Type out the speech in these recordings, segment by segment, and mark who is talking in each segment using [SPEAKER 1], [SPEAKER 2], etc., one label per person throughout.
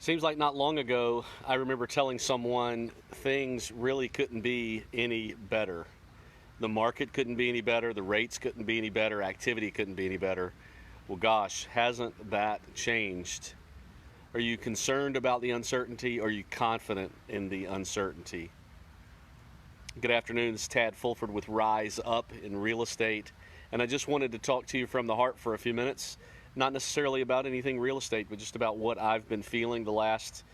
[SPEAKER 1] Seems like not long ago, I remember telling someone things really couldn't be any better. The market couldn't be any better, the rates couldn't be any better, activity couldn't be any better. Well, gosh, hasn't that changed? Are you concerned about the uncertainty? Or are you confident in the uncertainty? Good afternoon, this is Tad Fulford with Rise Up in Real Estate. And I just wanted to talk to you from the heart for a few minutes. Not necessarily about anything real estate, but just about what I've been feeling the last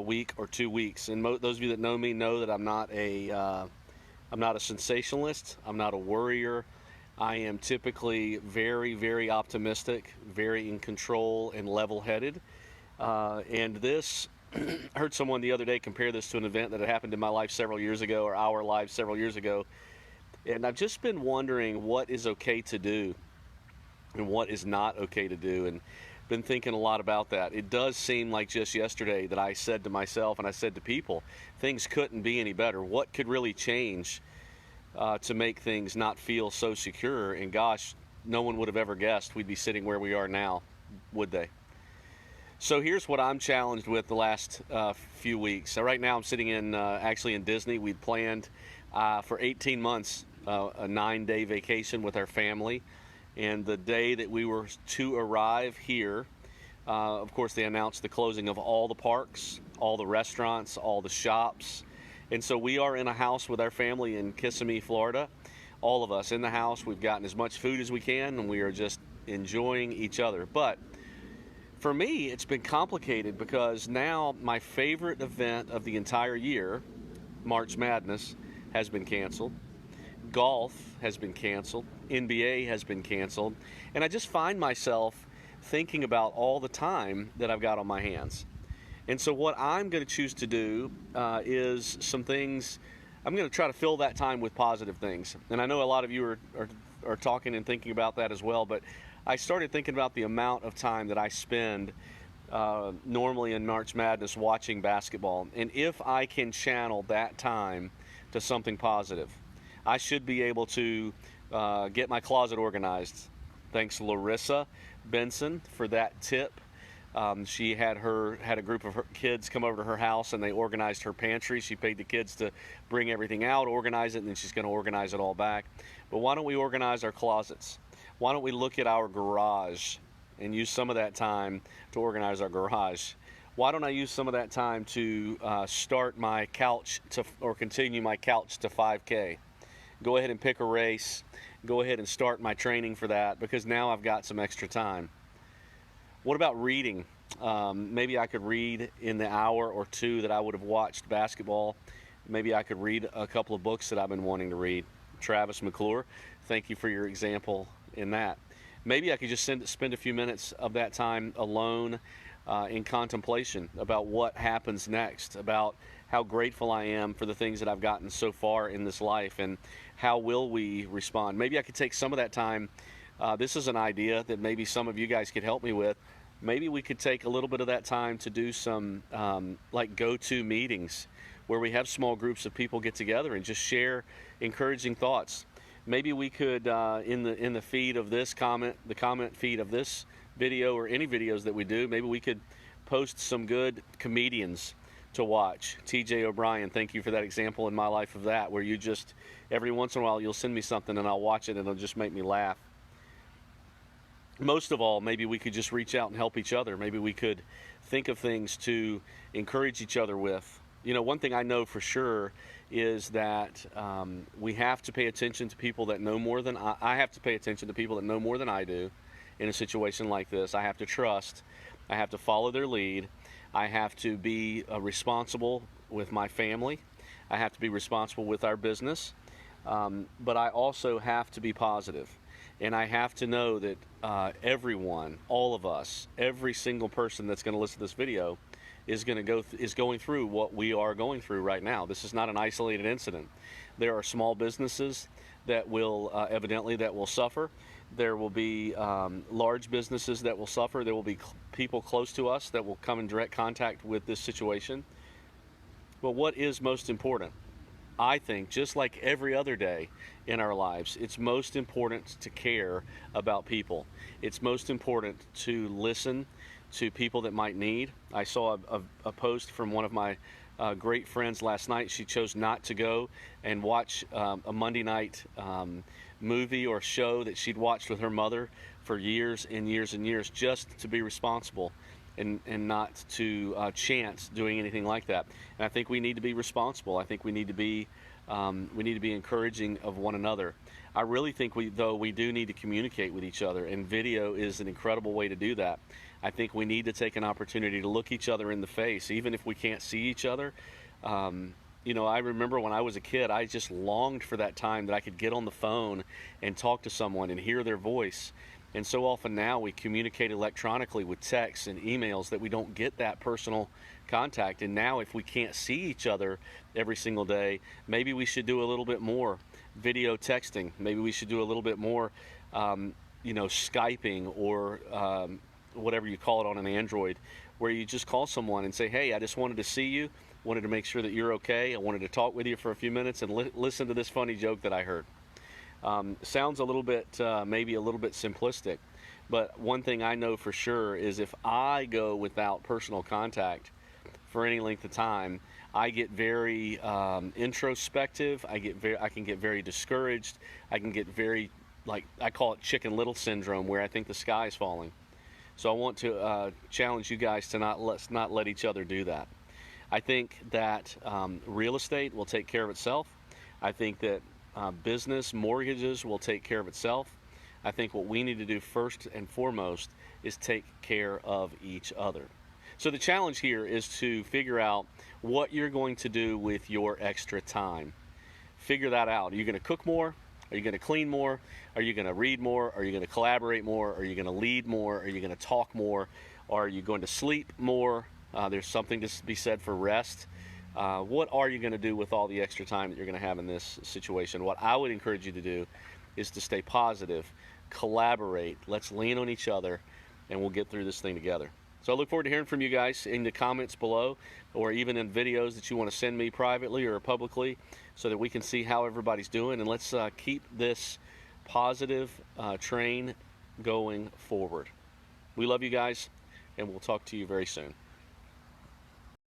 [SPEAKER 1] week or 2 weeks. And those of you that know me know that I'm not a sensationalist. I'm not a worrier. I am typically very, very optimistic, very in control and level-headed. And this, I heard someone the other day compare this to an event that had happened in my life several years ago, or our lives several years ago. And I've just been wondering what is okay to do and what is not okay to do, and been thinking a lot about that. It does seem like just yesterday that I said to myself and I said to people, things couldn't be any better. What could really change to make things not feel so secure? And gosh, no one would have ever guessed we'd be sitting where we are now, would they? So here's what I'm challenged with the last few weeks. So right now I'm sitting in actually in Disney. We'd planned for 18 months a 9-day vacation with our family. And the day that we were to arrive here, of course, they announced the closing of all the parks, all the restaurants, all the shops. And so we are in a house with our family in Kissimmee, Florida. All of us in the house. We've gotten as much food as we can, and we are just enjoying each other. But for me, it's been complicated because now my favorite event of the entire year, March Madness, has been canceled. Golf has been canceled. NBA has been canceled. And I just find myself thinking about all the time that I've got on my hands. And so what I'm going to choose to do is some things. I'm going to try to fill that time with positive things. And I know a lot of you are talking and thinking about that as well. But I started thinking about the amount of time that I spend normally in March Madness watching basketball. And if I can channel that time to something positive, I should be able to get my closet organized. Thanks Larissa Benson for that tip. She had a group of her kids come over to her house and they organized her pantry. She paid the kids to bring everything out, organize it, and then she's going to organize it all back. But why don't we organize our closets? Why don't we look at our garage and use some of that time to organize our garage? Why don't I use some of that time to start my couch or continue my couch to 5K? Go ahead and pick a race. Go ahead and start my training for that because now I've got some extra time. What about reading? Maybe I could read in the hour or two that I would have watched basketball. Maybe I could read a couple of books that I've been wanting to read. Travis McClure, thank you for your example in that. Maybe I could just spend a few minutes of that time alone in contemplation about what happens next, about how grateful I am for the things that I've gotten so far in this life, and how will we respond. Maybe I could take some of that time. This is an idea that maybe some of you guys could help me with. Maybe we could take a little bit of that time to do some like go-to meetings where we have small groups of people get together and just share encouraging thoughts. Maybe we could in the feed of this the comment feed of this video or any videos that we do, maybe we could post some good comedians to watch. TJ O'Brien, thank you for that example in my life of that, where you just every once in a while you'll send me something and I'll watch it and it'll just make me laugh. Most of all, maybe we could just reach out and help each other. Maybe we could think of things to encourage each other with. You know, one thing I know for sure is that we have to pay attention to people that know more than I have to pay attention to people that know more than I do in a situation like this. I have to trust. I have to follow their lead. I have to be responsible with my family. I have to be responsible with our business. But I also have to be positive. And I have to know that everyone, all of us, every single person that's going to listen to this video is going through what we are going through right now. This is not an isolated incident. There are small businesses that will that will suffer. There will be large businesses that will suffer. There will be people close to us that will come in direct contact with this situation. But what is most important? I think, just like every other day in our lives, it's most important to care about people. It's most important to listen to people that might need. I saw a post from one of my great friends last night. She chose not to go and watch a Monday night movie or show that she'd watched with her mother for years and years and years, just to be responsible and not to chance doing anything like that. And I think we need to be responsible. I think we need to be encouraging of one another. I really think we do need to communicate with each other, and video is an incredible way to do that. I think we need to take an opportunity to look each other in the face, even if we can't see each other. I remember when I was a kid, I just longed for that time that I could get on the phone and talk to someone and hear their voice. And so often now we communicate electronically with texts and emails that we don't get that personal contact. And now if we can't see each other every single day, maybe we should do a little bit more video texting. Maybe we should do a little bit more, Skyping or whatever you call it on an Android, where you just call someone and say, hey, I just wanted to see you, wanted to make sure that you're okay. I wanted to talk with you for a few minutes and listen to this funny joke that I heard. Sounds a little bit, maybe a little bit simplistic, but one thing I know for sure is if I go without personal contact for any length of time, I get very introspective. I can get very discouraged. I can get very, I call it Chicken Little syndrome, where I think the sky is falling. So I want to challenge you guys to not let each other do that. I think that real estate will take care of itself. I think that business mortgages will take care of itself. I think what we need to do first and foremost is take care of each other. So the challenge here is to figure out what you're going to do with your extra time. Figure that out. Are you going to cook more? Are you going to clean more? Are you going to read more? Are you going to collaborate more? Are you going to lead more? Are you going to talk more? Are you going to sleep more? There's something to be said for rest. What are you going to do with all the extra time that you're going to have in this situation? What I would encourage you to do is to stay positive, collaborate, let's lean on each other, and we'll get through this thing together. So I look forward to hearing from you guys in the comments below, or even in videos that you want to send me privately or publicly, so that we can see how everybody's doing, and let's keep this positive train going forward. We love you guys, and we'll talk to you very soon.